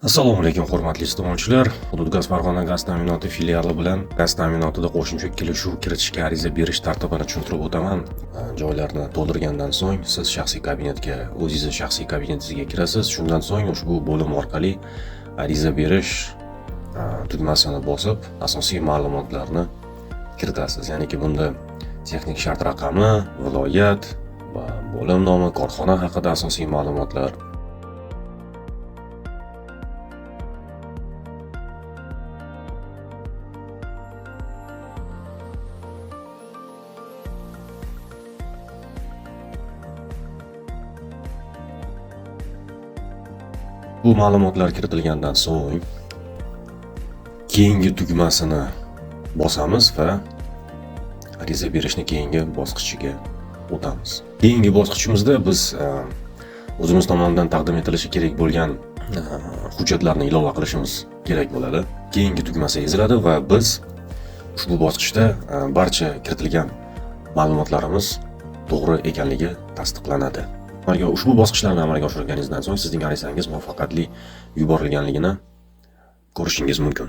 Assalomu alaykum hurmatli iste'molchilar. Hudud gaz Farg'ona gaz ta'minoti filiali bilan gaz ta'minotida qo'shimcha kelishuv kiritishga ariza berish tartibini tushuntirib o'taman. Joylarni to'ldirgandan so'ng siz shaxsiy kabinetga, o'zingiz shaxsiy kabinetingizga kirasiz. Shundan so'ng ushbu bo'lim orqali ariza berish tugmasini bosib, asosiy ma'lumotlarni kiritasiz. Ya'niki bunda texnik shart raqami, viloyat va bo'lim nomi, korxona haqida asosiy ma'lumotlar, bu ma'lumotlar kiritilgandan so'ng keyingi tugmasini bosamiz va ariza berishni keyingi bosqichiga o'tamiz. Keyingi bosqichimizda biz o'zimiz tomonidan taqdim etilishi kerak bo'lgan hujjatlarni ilova qilishimiz kerak bo'ladi. Keyingi tugmasi eziladi va biz ushbu bosqichda barcha kiritilgan ma'lumotlarimiz to'g'ri ekanligi tasdiqlanadi. Ushbu bosqichlarni amalga oshirganingizdan so'ng sizning arizangiz muvaffaqiyatli yuborilganligini ko'rishingiz mumkin.